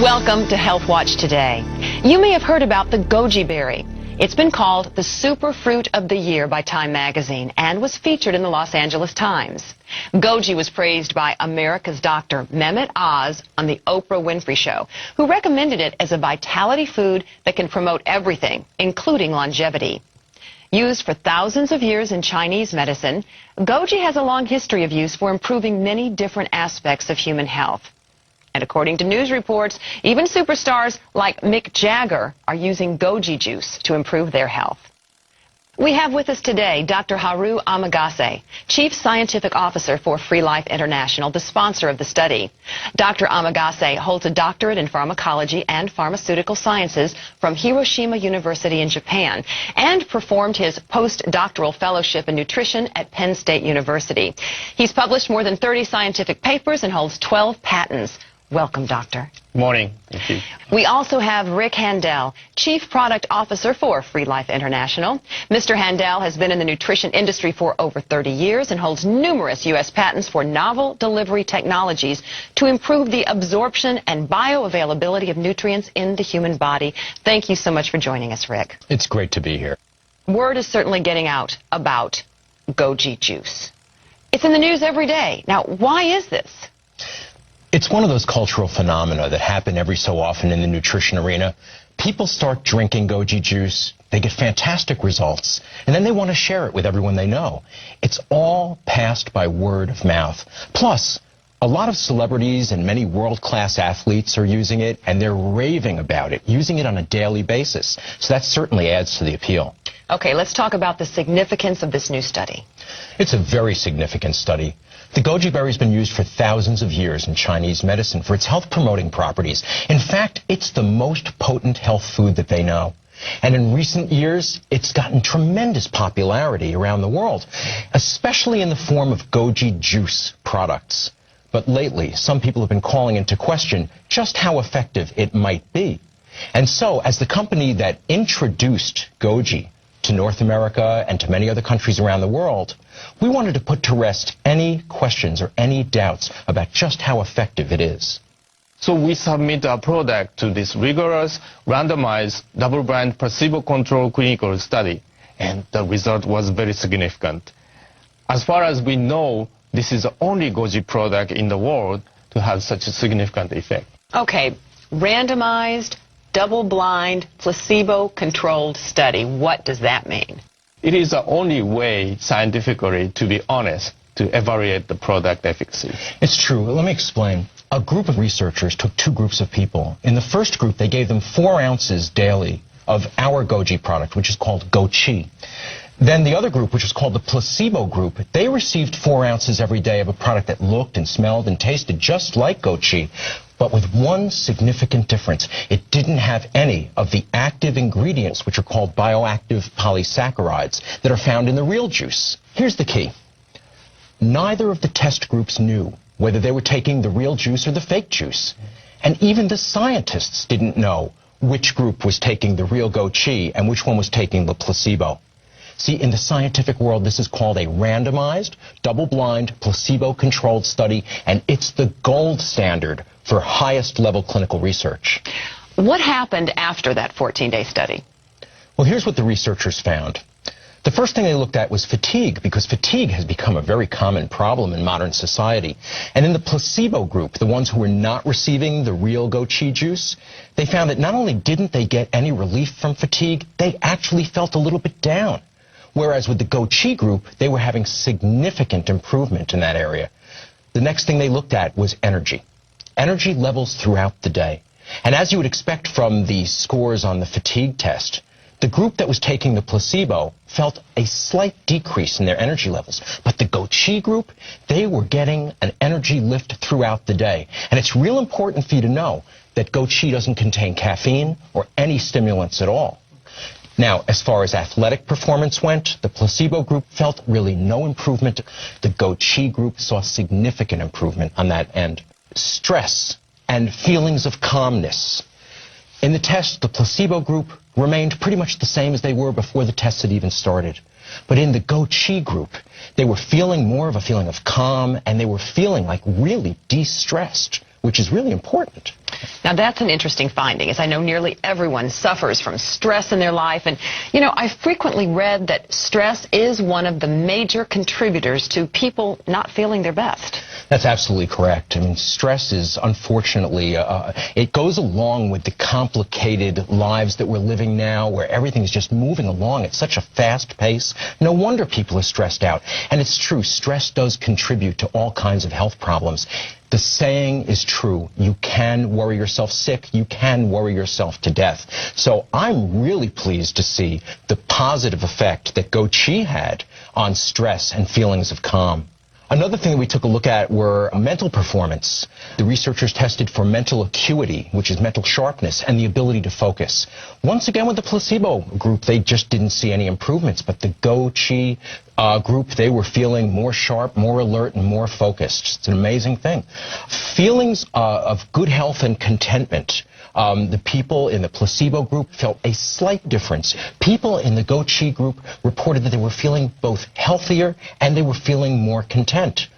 Welcome to Health Watch Today. You may have heard about the goji berry. It's been called the superfruit of the year by Time magazine and was featured in the Los Angeles Times. Goji was praised by America's Dr. Mehmet Oz on the Oprah Winfrey Show, who recommended it as a vitality food that can promote everything, including longevity. Used for thousands of years in Chinese medicine, goji has a long history of use for improving many different aspects of human health. And according to news reports, even superstars like Mick Jagger are using goji juice to improve their health. We have with us today Dr. Haru Amagase, Chief Scientific Officer for Free Life International, the sponsor of the study. Dr. Amagase holds a doctorate in pharmacology and pharmaceutical sciences from Hiroshima University in Japan and performed his postdoctoral fellowship in nutrition at Penn State University. He's published more than 30 scientific papers and holds 12 patents. Welcome, Doctor. Good morning. Thank you. We also have Rick Handel, Chief Product Officer for Free Life International. Mr. Handel has been in the nutrition industry for over 30 years and holds numerous U.S. patents for novel delivery technologies to improve the absorption and bioavailability of nutrients in the human body. Thank you so much for joining us, Rick. It's great to be here. Word is certainly getting out about goji juice. It's in the news every day. Now, why is this? It's one of those cultural phenomena that happen every so often in the nutrition arena. People start drinking goji juice, they get fantastic results, and then they want to share it with everyone they know. It's all passed by word of mouth. Plus, a lot of celebrities and many world-class athletes are using it, and they're raving about it, using it on a daily basis. So that certainly adds to the appeal. Okay, let's talk about the significance of this new study. It's a very significant study. The goji berry has been used for thousands of years in Chinese medicine for its health-promoting properties. In fact, it's the most potent health food that they know. And in recent years, it's gotten tremendous popularity around the world, especially in the form of goji juice products. But lately, some people have been calling into question just how effective it might be. And so, as the company that introduced goji to North America and to many other countries around the world, we wanted to put to rest any questions or any doubts about just how effective it is. So we submit our product to this rigorous, randomized, double-blind, placebo-controlled clinical study, and the result was very significant. As far as we know, this is the only goji product in the world to have such a significant effect. Okay, randomized, double-blind, placebo-controlled study. What does that mean? It is the only way, scientifically, to be honest, to evaluate the product efficacy. It's true. Let me explain. A group of researchers took two groups of people. In the first group, they gave them 4 ounces daily of our goji product, which is called Goji. Then the other group, which was called the placebo group, they received 4 ounces every day of a product that looked and smelled and tasted just like Goji, but with one significant difference. It didn't have any of the active ingredients, which are called bioactive polysaccharides, that are found in the real juice. Here's the key. Neither of the test groups knew whether they were taking the real juice or the fake juice. And even the scientists didn't know which group was taking the real Goji and which one was taking the placebo. See, in the scientific world, this is called a randomized, double-blind, placebo-controlled study, and it's the gold standard for highest-level clinical research. What happened after that 14-day study? Well, here's what the researchers found. The first thing they looked at was fatigue, because fatigue has become a very common problem in modern society. And in the placebo group, the ones who were not receiving the real Goji juice, they found that not only didn't they get any relief from fatigue, they actually felt a little bit down. Whereas with the Goji group, they were having significant improvement in that area. The next thing they looked at was energy. Energy levels throughout the day. And as you would expect from the scores on the fatigue test, the group that was taking the placebo felt a slight decrease in their energy levels. But the Goji group, they were getting an energy lift throughout the day. And it's real important for you to know that Goji doesn't contain caffeine or any stimulants at all. Now, as far as athletic performance went, the placebo group felt really no improvement. The Goji group saw significant improvement on that end. Stress and feelings of calmness. In the test, the placebo group remained pretty much the same as they were before the test had even started. But in the Goji group, they were feeling more of a feeling of calm, and they were feeling like really de-stressed, which is really important. Now, that's an interesting finding, as I know nearly everyone suffers from stress in their life. And, you know, I've frequently read that stress is one of the major contributors to people not feeling their best. That's absolutely correct. I mean, stress is, unfortunately, it goes along with the complicated lives that we're living now, where everything's just moving along at such a fast pace. No wonder people are stressed out. And it's true, stress does contribute to all kinds of health problems. The saying is true. You can worry yourself sick. You can worry yourself to death. So I'm really pleased to see the positive effect that Goji had on stress and feelings of calm. Another thing that we took a look at were mental performance. The researchers tested for mental acuity, which is mental sharpness, and the ability to focus. Once again, with the placebo group, they just didn't see any improvements, but the Goji group, they were feeling more sharp, more alert, and more focused. It's an amazing thing. Feelings of good health and contentment. The people in the placebo group felt a slight difference. People in the Goji group reported that they were feeling both healthier and they were feeling more content.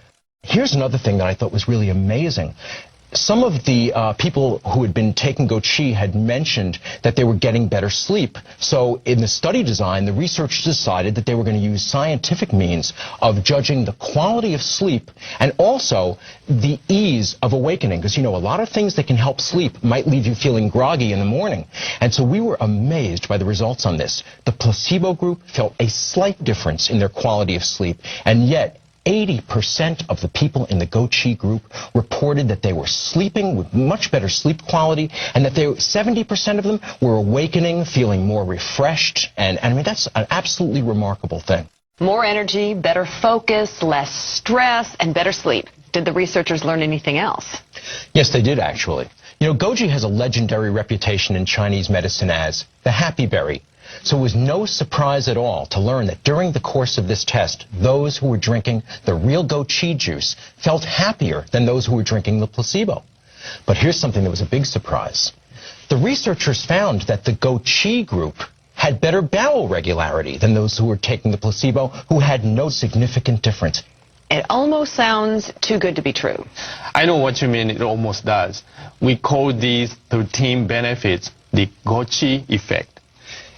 Here's another thing that I thought was really amazing. Some of the people who had been taking Goji had mentioned that they were getting better sleep. So in the study design, the researchers decided that they were going to use scientific means of judging the quality of sleep and also the ease of awakening. Because, you know, a lot of things that can help sleep might leave you feeling groggy in the morning. And so we were amazed by the results on this. The placebo group felt a slight difference in their quality of sleep, and yet 80% of the people in the Goji group reported that they were sleeping with much better sleep quality, and that 70% of them were awakening, feeling more refreshed, and I mean, that's an absolutely remarkable thing. More energy, better focus, less stress, and better sleep. Did the researchers learn anything else? Yes, they did, actually. You know, Goji has a legendary reputation in Chinese medicine as the happy berry. So it was no surprise at all to learn that during the course of this test, those who were drinking the real Goji juice felt happier than those who were drinking the placebo. But here's something that was a big surprise. The researchers found that the Goji group had better bowel regularity than those who were taking the placebo, who had no significant difference. It almost sounds too good to be true. I know what you mean, it almost does. We call these 13 benefits the Goji effect.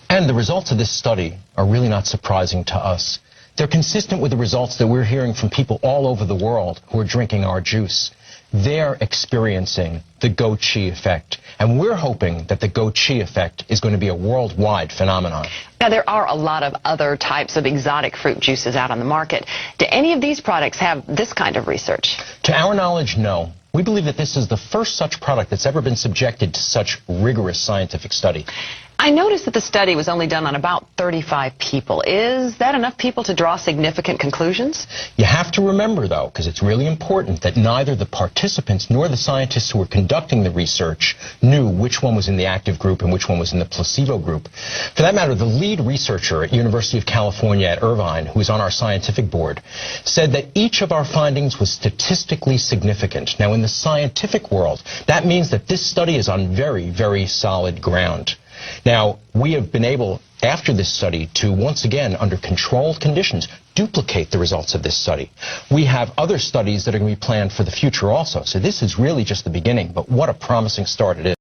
And the results of this study are really not surprising to us. They're consistent with the results that we're hearing from people all over the world who are drinking our juice. They're experiencing the Goji effect, and we're hoping that the Goji effect is going to be a worldwide phenomenon. Now, there are a lot of other types of exotic fruit juices out on the market. Do any of these products have this kind of research? To our knowledge, no. We believe that this is the first such product that's ever been subjected to such rigorous scientific study. I noticed that the study was only done on about 35 people. Is that enough people to draw significant conclusions? You have to remember, though, because it's really important, that neither the participants nor the scientists who were conducting the research knew which one was in the active group and which one was in the placebo group. For that matter, the lead researcher at University of California at Irvine, who is on our scientific board, said that each of our findings was statistically significant. Now, in the scientific world, that means that this study is on very, very solid ground. Now, we have been able, after this study, to once again, under controlled conditions, duplicate the results of this study. We have other studies that are going to be planned for the future also. So this is really just the beginning, but what a promising start it is.